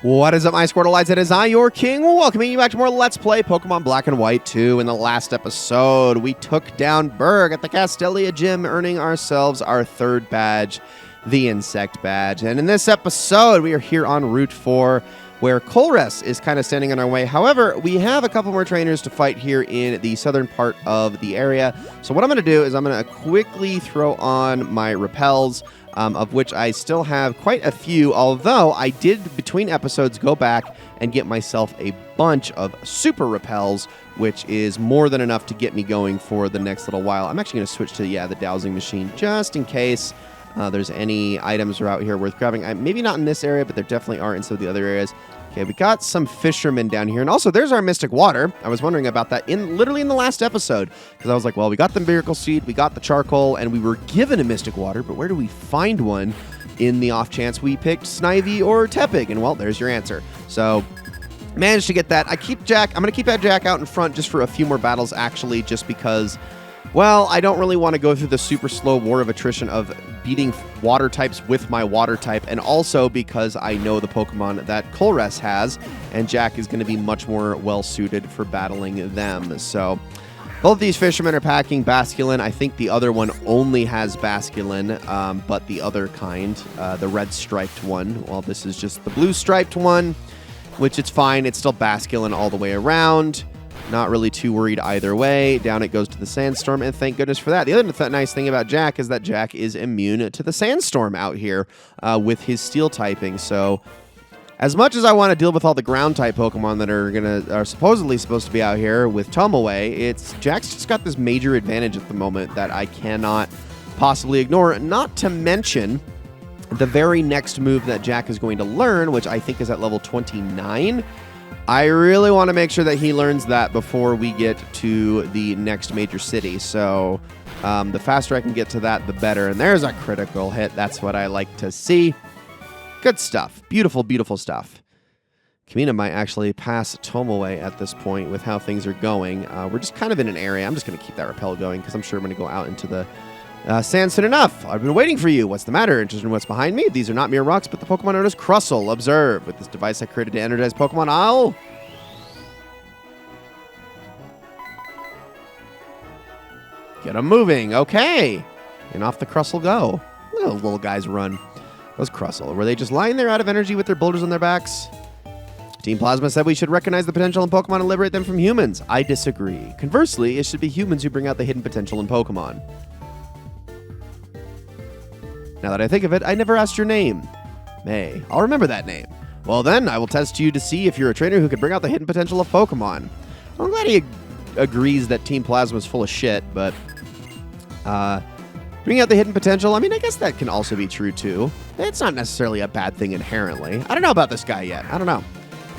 What is up, my Squirtleites? It is I, your king, welcoming you back to more Let's Play Pokemon Black and White 2. In the last episode, we took down Berg at the Castelia Gym, earning ourselves our third badge, the Insect Badge. And in this episode, we are here on Route 4, where Colress is kind of standing in our way. However, we have a couple more trainers to fight here in the southern part of the area. So what I'm going to do is I'm going to quickly throw on my repels, of which I still have quite a few, although I did, between episodes, go back and get myself a bunch of super repels, which is more than enough to get me going for the next little while. I'm actually going to switch to, the dowsing machine, just in case there's any items are out here worth grabbing. Maybe not in this area, but there definitely are in some of the other areas. Okay, we got some fishermen down here. And also, there's our Mystic Water. I was wondering about that literally in the last episode. Because I was like, well, we got the Miracle Seed, we got the Charcoal, and we were given a Mystic Water. But where do we find one in the off chance we picked Snivy or Tepig? And, well, there's your answer. So, managed to get that. I'm going to keep that Jack out in front just for a few more battles, actually, just because, well, I don't really want to go through the super slow war of attrition of beating water types with my water type, and also because I know the Pokemon that Colress has, and Jack is going to be much more well-suited for battling them. So, both these fishermen are packing Basculin. I think the other one only has Basculin, but the other kind, the red-striped one, well, this is just the blue-striped one, which it's fine. It's still Basculin all the way around. Not really too worried either way. Down it goes to the Sandstorm, and thank goodness for that. The other nice thing about Jack is that Jack is immune to the Sandstorm out here with his Steel typing. So, as much as I want to deal with all the Ground-type Pokemon that are supposedly supposed to be out here with Tomoe, Jack's just got this major advantage at the moment that I cannot possibly ignore. Not to mention the very next move that Jack is going to learn, which I think is at level 29. I really want to make sure that he learns that before we get to the next major city. So the faster I can get to that, the better. And there's a critical hit. That's what I like to see. Good stuff. Beautiful, beautiful stuff. Kamina might actually pass Tomoe at this point with how things are going. We're just kind of in an area. I'm just going to keep that repel going because I'm sure I'm going to go out into the sand soon enough. I've been waiting for you. What's the matter? Interested in what's behind me? These are not mere rocks, but the Pokemon known as Crustle. Observe. With this device I created to energize Pokemon, I'll... get them moving. Okay. And off the Crustle go. Look at those little guys run. Those Crustle. Were they just lying there out of energy with their boulders on their backs? Team Plasma said we should recognize the potential in Pokemon and liberate them from humans. I disagree. Conversely, it should be humans who bring out the hidden potential in Pokemon. Now that I think of it, I never asked your name. May. I'll remember that name. Well then, I will test you to see if you're a trainer who can bring out the hidden potential of Pokemon. I'm glad he agrees that Team Plasma is full of shit, but bringing out the hidden potential, I mean, I guess that can also be true too. It's not necessarily a bad thing inherently. I don't know about this guy yet. I don't know.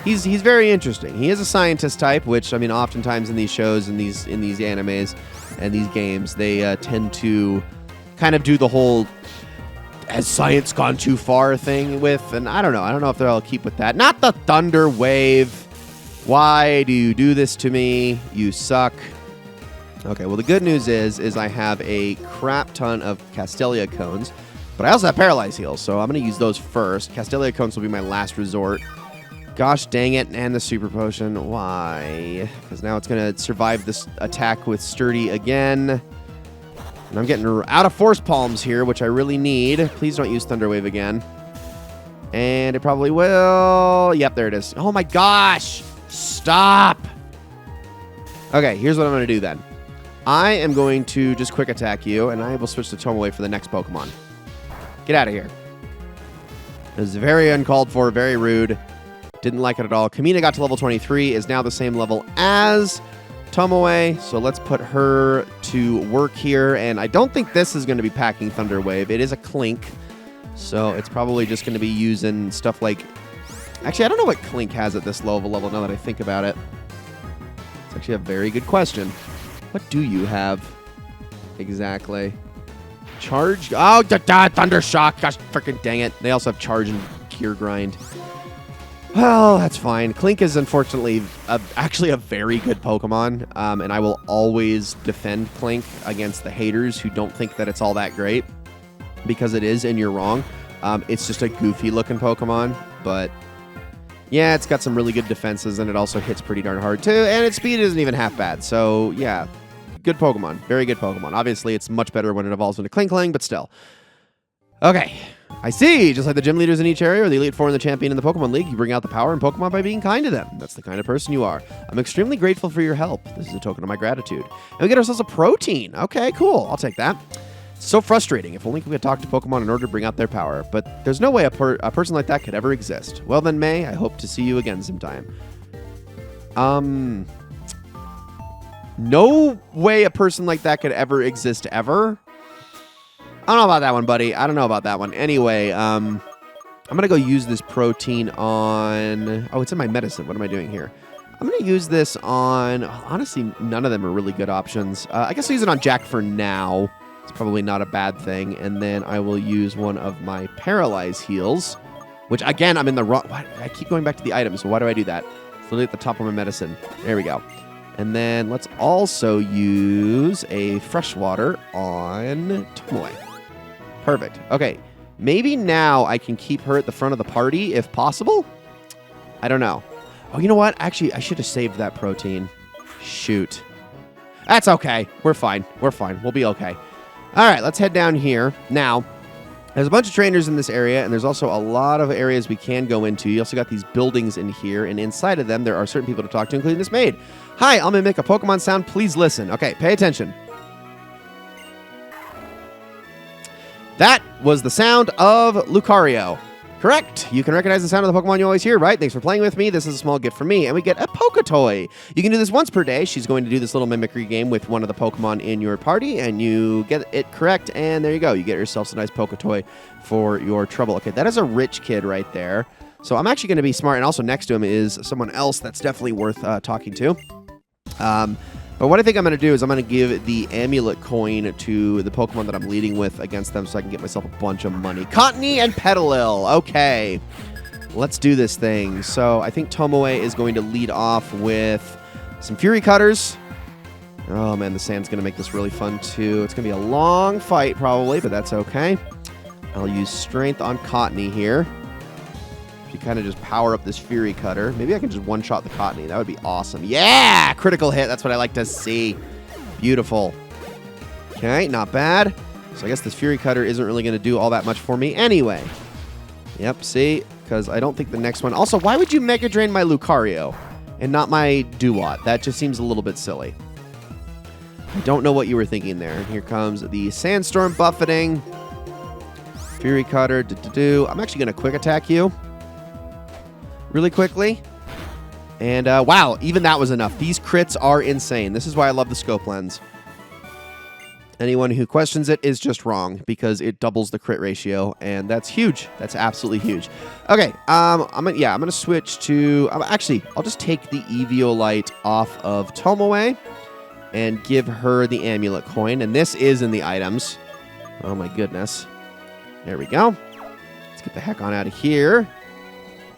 He's very interesting. He is a scientist type, which, I mean, oftentimes in these shows, in these animes and these games, they tend to kind of do the whole has science gone too far thing with, and I don't know. I don't know if they'll keep with that. Not the Thunder Wave. Why do you do this to me? You suck. Okay, well, the good news is I have a crap ton of Castelia cones, but I also have Paralyze Heals, so I'm going to use those first. Castelia cones will be my last resort. Gosh dang it, and the Super Potion. Why? Because now it's going to survive this attack with Sturdy again. And I'm getting out of Force Palms here, which I really need. Please don't use Thunder Wave again. And it probably will. Yep, there it is. Oh my gosh! Stop! Okay, here's what I'm going to do then. I am going to just quick attack you, and I will switch to Tomoe for the next Pokemon. Get out of here. It was very uncalled for, very rude. Didn't like it at all. Kamina got to level 23, is now the same level as Tomoe, so let's put her to work here, and I don't think this is going to be packing Thunder Wave. It is a Clink, so it's probably just going to be using stuff like... Actually, I don't know what Clink has at this level now that I think about it. It's actually a very good question. What do you have exactly? Charge? Oh, Thunder Shock. Gosh, freaking dang it. They also have Charge and Gear Grind. Well, that's fine. Clink is unfortunately actually a very good Pokemon, and I will always defend Clink against the haters who don't think that it's all that great, because it is, and you're wrong. It's just a goofy-looking Pokemon, but Yeah, it's got some really good defenses, and it also hits pretty darn hard, too. And its speed isn't even half bad. So, yeah, good Pokemon. Very good Pokemon. Obviously, it's much better when it evolves into Kling, but still. Okay, I see. Just like the gym leaders in each area or the Elite Four and the champion in the Pokemon League, you bring out the power in Pokemon by being kind to them. That's the kind of person you are. I'm extremely grateful for your help. This is a token of my gratitude. And we get ourselves a protein. Okay, cool. I'll take that. So frustrating. If only we could talk to Pokemon in order to bring out their power. But there's no way a person like that could ever exist. Well then, May, I hope to see you again sometime. No way a person like that could ever exist ever. I don't know about that one, buddy. I don't know about that one. Anyway, I'm going to go use this protein on... Oh, it's in my medicine. What am I doing here? I'm going to use this on... Honestly, none of them are really good options. I guess I'll use it on Jack for now. It's probably not a bad thing. And then I will use one of my Paralyze heals, which, again, I'm in the wrong... Why? I keep going back to the items, so why do I do that? It's literally at the top of my medicine. There we go. And then let's also use a Freshwater on Tomoe. Perfect. Okay. Maybe now I can keep her at the front of the party, if possible? I don't know. Oh, you know what? Actually, I should have saved that protein. Shoot. That's okay. We're fine. We're fine. We'll be okay. All right, let's head down here. Now, there's a bunch of trainers in this area, and there's also a lot of areas we can go into. You also got these buildings in here, and inside of them, there are certain people to talk to, including this maid. Hi, I'll mimic a Pokemon sound. Please listen. Okay, pay attention. That was the sound of Lucario. Correct. You can recognize the sound of the Pokemon you always hear, right? Thanks for playing with me. This is a small gift for me. And we get a Poketoy. You can do this once per day. She's going to do this little mimicry game with one of the Pokemon in your party, and you get it correct, and there you go. You get yourself a nice Poketoy for your trouble. Okay, that is a rich kid right there. So I'm actually going to be smart, and also next to him is someone else that's definitely worth talking to. But what I think I'm going to do is I'm going to give the amulet coin to the Pokemon that I'm leading with against them so I can get myself a bunch of money. Cottony and Petalil. Okay. Let's do this thing. So I think Tomoe is going to lead off with some Fury Cutters. Oh, man, the sand's going to make this really fun, too. It's going to be a long fight, probably, but that's okay. I'll use Strength on Cottony here. You kind of just power up this Fury Cutter. Maybe I can just one-shot the Cottony. That would be awesome. Yeah! Critical hit. That's what I like to see. Beautiful. Okay, not bad. So I guess this Fury Cutter isn't really going to do all that much for me anyway. Yep, see? Because I don't think the next one... Also, why would you Mega Drain my Lucario and not my Duat? That just seems a little bit silly. I don't know what you were thinking there. And here comes the Sandstorm Buffeting. Fury Cutter. I'm actually going to quick attack you really quickly. And wow, even that was enough. These crits are insane. This is why I love the scope lens. Anyone who questions it is just wrong because it doubles the crit ratio, and that's huge. That's absolutely huge. Okay, I'm gonna switch to. Actually, I'll just take the Eviolite off of Tomoe and give her the amulet coin. And this is in the items. Oh my goodness. There we go. Let's get the heck on out of here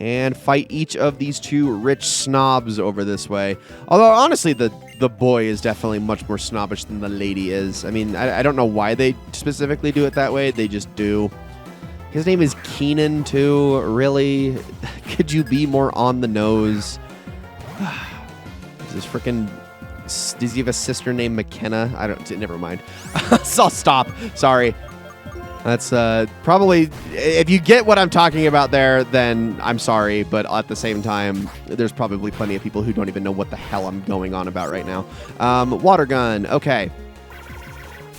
and fight each of these two rich snobs over this way. Although, honestly, the boy is definitely much more snobbish than the lady is. I mean, I don't know why they specifically do it that way. They just do. His name is Keenan, too. Really? Could you be more on the nose? Is this freaking... Does he have a sister named McKenna? I don't... Never mind. So I'll stop. Sorry. That's probably, if you get what I'm talking about there, then I'm sorry. But at the same time, there's probably plenty of people who don't even know what the hell I'm going on about right now. Water gun. Okay.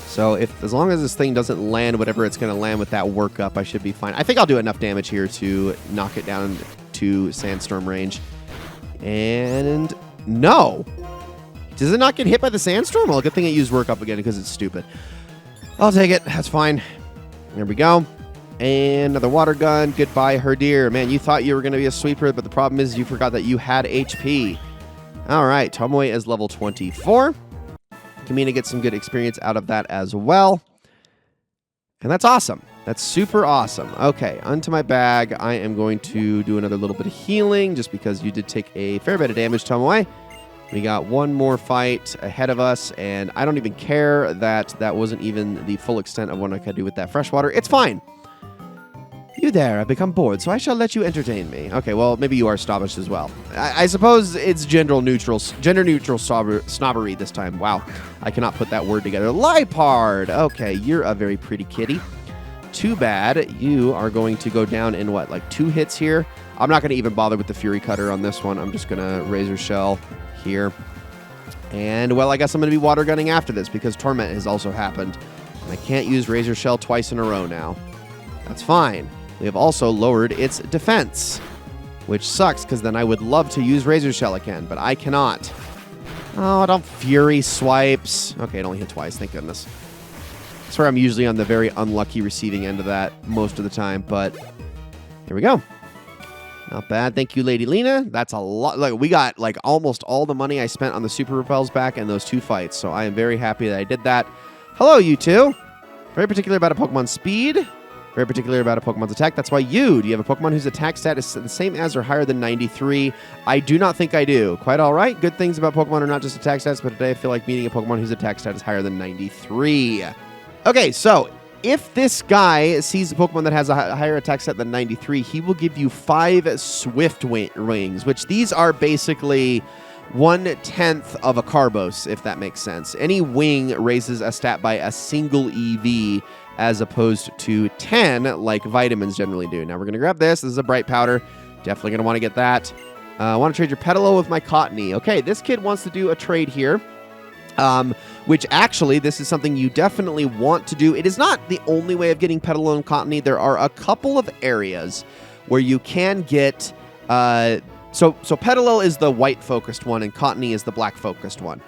So as long as this thing doesn't land whatever it's going to land with that workup, I should be fine. I think I'll do enough damage here to knock it down to Sandstorm range. And no. Does it not get hit by the Sandstorm? Well, good thing it used workup again because it's stupid. I'll take it. That's fine. There we go. And another water gun. Goodbye, Herdeer. Man, you thought you were going to be a sweeper, but the problem is you forgot that you had HP. All right. Tomoe is level 24. Kamina gets some good experience out of that as well. And that's awesome. That's super awesome. Okay, onto my bag. I am going to do another little bit of healing just because you did take a fair bit of damage, Tomoe. We got one more fight ahead of us, and I don't even care that that wasn't even the full extent of what I could do with that freshwater. It's fine. You there, I've become bored, so I shall let you entertain me. Okay, well, maybe you are snobbish as well. I suppose it's gender neutral snobbery this time. Wow, I cannot put that word together. Lipard! Okay, you're a very pretty kitty. Too bad. You are going to go down in what, like 2 hits here? I'm not going to even bother with the Fury Cutter on this one. I'm just going to Razor Shell here. And, well, I guess I'm going to be Water Gunning after this because Torment has also happened. And I can't use Razor Shell twice in a row now. That's fine. We have also lowered its defense, which sucks because then I would love to use Razor Shell again, but I cannot. Oh, don't Fury Swipes. Okay, it only hit twice, thank goodness. I swear I'm usually on the very unlucky receiving end of that most of the time, but here we go. Not bad. Thank you, Lady Lena. That's a lot. Like, we got like almost all the money I spent on the Super Repels back in those 2 fights, so I am very happy that I did that. Hello, you two. Very particular about a Pokemon's speed. Very particular about a Pokemon's attack. That's why do you have a Pokemon whose attack stat is the same as or higher than 93? I do not think I do. Quite all right. Good things about Pokemon are not just attack stats, but today I feel like meeting a Pokemon whose attack stat is higher than 93. Okay, so if this guy sees a Pokemon that has a higher attack stat than 93, he will give you 5 Swift Wings, which these are basically 1/10 of a Carbos, if that makes sense. Any wing raises a stat by a single EV as opposed to 10 like vitamins generally do. Now we're going to grab this. This is a Bright Powder. Definitely going to want to get that. I want to trade your Petalo with my Cottony. Okay, this kid wants to do a trade here, which actually this is something you definitely want to do. It is not the only way of getting Petalo and Cottony. There are a couple of areas where you can get... So Petalo is the white-focused one, and Cottony is the black-focused one.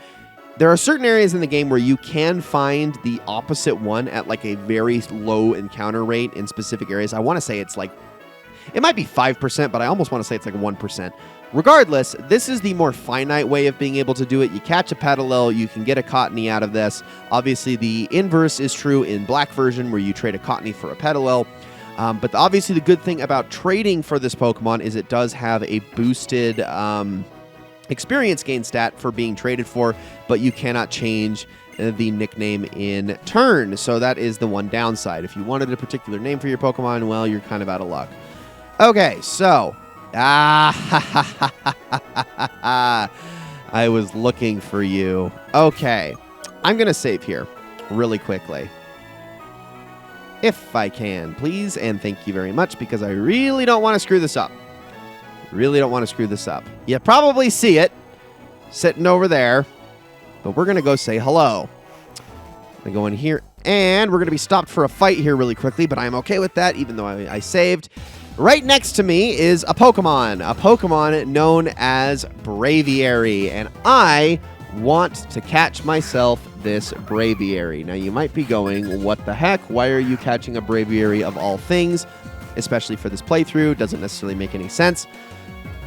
There are certain areas in the game where you can find the opposite one at like a very low encounter rate in specific areas. I want to say it's like, it might be 5%, but I almost want to say it's like 1%. Regardless, this is the more finite way of being able to do it. You catch a Petalo, you can get a Cottony out of this. Obviously, the inverse is true in black version where you trade a Cottony for a Petalo. But obviously the good thing about trading for this Pokemon is it does have a boosted experience gain stat for being traded for, but you cannot change the nickname in turn. So that is the one downside. If you wanted a particular name for your Pokemon, well, you're kind of out of luck. Okay, so... I was looking for you. Okay, I'm going to save here really quickly. If I can, please, and thank you very much, because I really don't want to screw this up. Really don't want to screw this up. You probably see it sitting over there, but we're going to go say hello. I'm going to go in here, and we're going to be stopped for a fight here really quickly, but I'm okay with that, even though I saved. Right next to me is a Pokemon known as Braviary, and I want to catch myself this Braviary. Now, you might be going, what the heck? Why are you catching a Braviary of all things? Especially for this playthrough. Doesn't necessarily make any sense.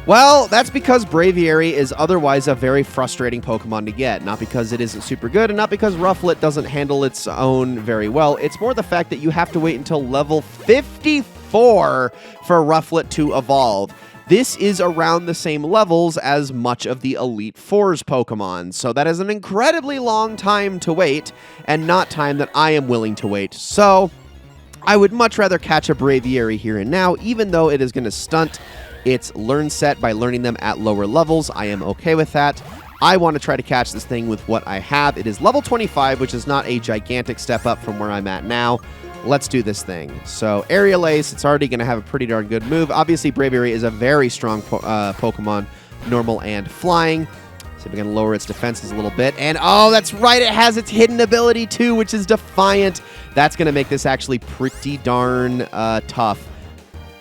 Well, that's because Braviary is otherwise a very frustrating Pokemon to get. Not because it isn't super good, and not because Rufflet doesn't handle its own very well. It's more the fact that you have to wait until level 54 for Rufflet to evolve. This is around the same levels as much of the Elite Four's Pokemon, so that is an incredibly long time to wait, and not time that I am willing to wait. So, I would much rather catch a Braviary here and now, even though it is going to stunt its learn set by learning them at lower levels. I am okay with that. I want to try to catch this thing with what I have. It is level 25, which is not a gigantic step up from where I'm at now. Let's do this thing. So, Aerial Ace, it's already going to have a pretty darn good move. Obviously, Braviary is a very strong Pokemon, normal and flying. So we're going to lower its defenses a little bit. And, oh, that's right, it has its hidden ability, too, which is Defiant. That's going to make this actually pretty darn tough.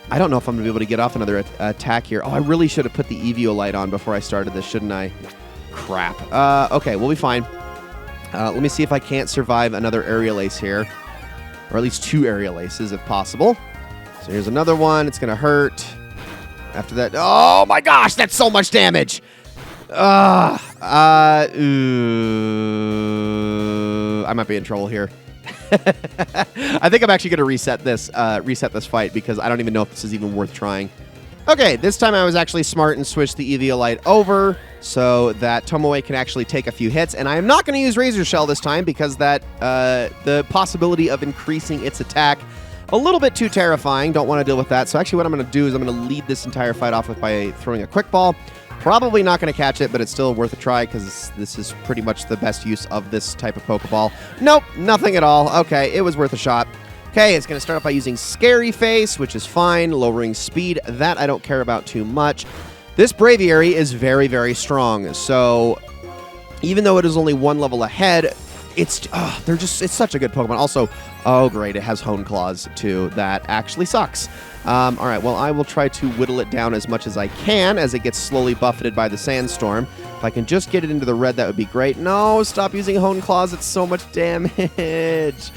I don't know if I'm going to be able to get off another attack here. Oh, I really should have put the Eviolite on before I started this, shouldn't I? Crap. Okay, we'll be fine. Let me see if I can't survive another Aerial Ace here. Or at least 2 Aerial Aces, if possible. So here's another one. It's going to hurt. After that... Oh, my gosh! That's so much damage! I might be in trouble here. I think I'm actually going to reset this fight, because I don't even know if this is even worth trying. Okay, this time I was actually smart and switched the Eviolite over so that Tomoe can actually take a few hits. And I am not going to use Razor Shell this time because that the possibility of increasing its attack a little bit too terrifying. Don't want to deal with that. So actually what I'm going to do is I'm going to lead this entire fight off with by throwing a quick ball. Probably not going to catch it, but it's still worth a try because this is pretty much the best use of this type of Pokeball. Nope, nothing at all. Okay, it was worth a shot. Okay, it's going to start off by using Scary Face, which is fine. Lowering speed, that I don't care about too much. This Braviary is very, very strong. So even though it is only one level ahead, it's such a good Pokemon. Also, oh great, it has Hone Claws too. That actually sucks. All right, well, I will try to whittle it down as much as I can as it gets slowly buffeted by the Sandstorm. If I can just get it into the red, that would be great. No, stop using Hone Claws. It's so much damage.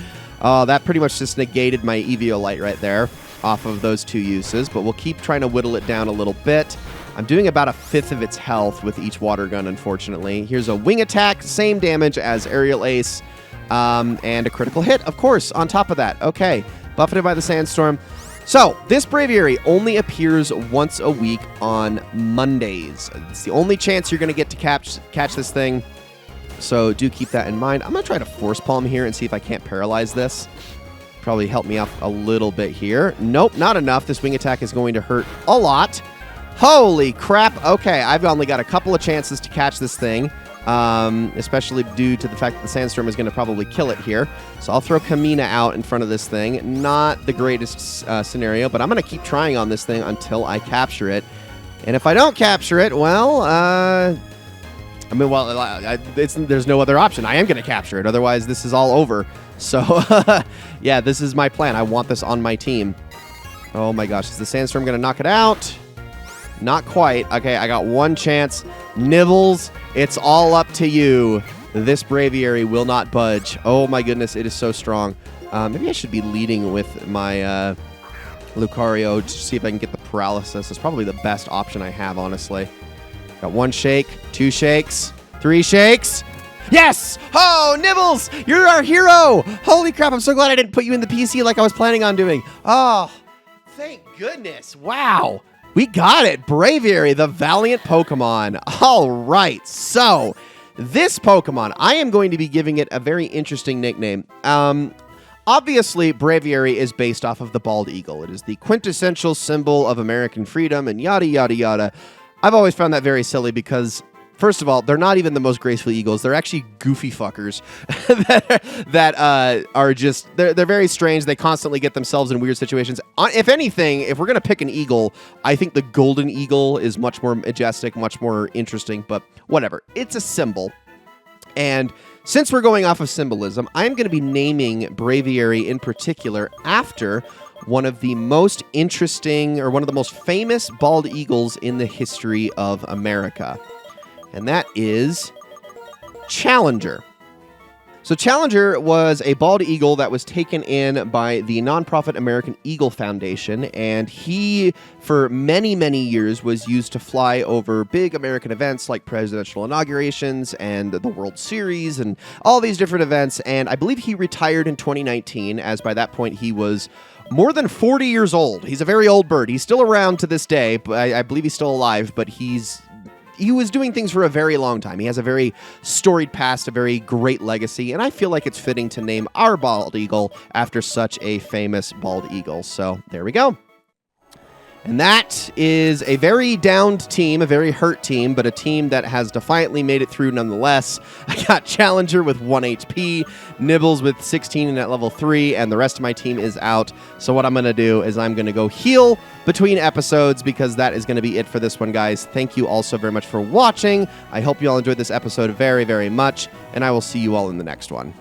Oh, that pretty much just negated my Eviolite right there off of those two uses, but we'll keep trying to whittle it down a little bit. I'm doing about 1/5 of its health with each water gun, unfortunately. Here's a Wing Attack, same damage as Aerial Ace, and a critical hit, of course, on top of that. Okay, buffeted by the Sandstorm. So, this Braviary only appears once a week on Mondays. It's the only chance you're going to get to catch this thing, so do keep that in mind. I'm going to try to Force Palm here and see if I can't paralyze this. Probably help me out a little bit here. Nope, not enough. This Wing Attack is going to hurt a lot. Holy crap. Okay, I've only got a couple of chances to catch this thing, especially due to the fact that the Sandstorm is going to probably kill it here. So I'll throw Kamina out in front of this thing. Not the greatest scenario, but I'm going to keep trying on this thing until I capture it. And if I don't capture it, well, there's no other option. I am going to capture it. Otherwise, this is all over. So, yeah, this is my plan. I want this on my team. Oh, my gosh. Is the Sandstorm going to knock it out? Not quite. Okay, I got one chance. Nibbles, it's all up to you. This Braviary will not budge. Oh, my goodness. It is so strong. Maybe I should be leading with my Lucario to see if I can get the paralysis. It's probably the best option I have, honestly. Got one shake, 2 shakes, 3 shakes. Yes! Oh, Nibbles! You're our hero! Holy crap, I'm so glad I didn't put you in the PC like I was planning on doing. Oh, thank goodness. Wow. We got it. Braviary, the valiant Pokemon. All right, so this Pokemon, I am going to be giving it a very interesting nickname. Obviously, Braviary is based off of the bald eagle. It is the quintessential symbol of American freedom and yada, yada, yada. I've always found that very silly because, first of all, they're not even the most graceful eagles. They're actually goofy fuckers that are just, they're very strange. They constantly get themselves in weird situations. If anything, if we're going to pick an eagle, I think the golden eagle is much more majestic, much more interesting, but whatever. It's a symbol. And since we're going off of symbolism, I'm going to be naming Braviary in particular after one of the most interesting or one of the most famous bald eagles in the history of America. And that is Challenger. So Challenger was a bald eagle that was taken in by the nonprofit American Eagle Foundation, and he, for many, many years, was used to fly over big American events like presidential inaugurations and the World Series and all these different events, and I believe he retired in 2019, as by that point he was more than 40 years old. He's a very old bird. He's still around to this day, but I believe he's still alive, but he was doing things for a very long time. He has a very storied past, a very great legacy, and I feel like it's fitting to name our bald eagle after such a famous bald eagle. So there we go. And that is a very downed team, a very hurt team, but a team that has defiantly made it through nonetheless. I got Challenger with 1 HP, Nibbles with 16 and at level 3, and the rest of my team is out. So what I'm going to do is I'm going to go heal between episodes because that is going to be it for this one, guys. Thank you all so very much for watching. I hope you all enjoyed this episode very, very much, and I will see you all in the next one.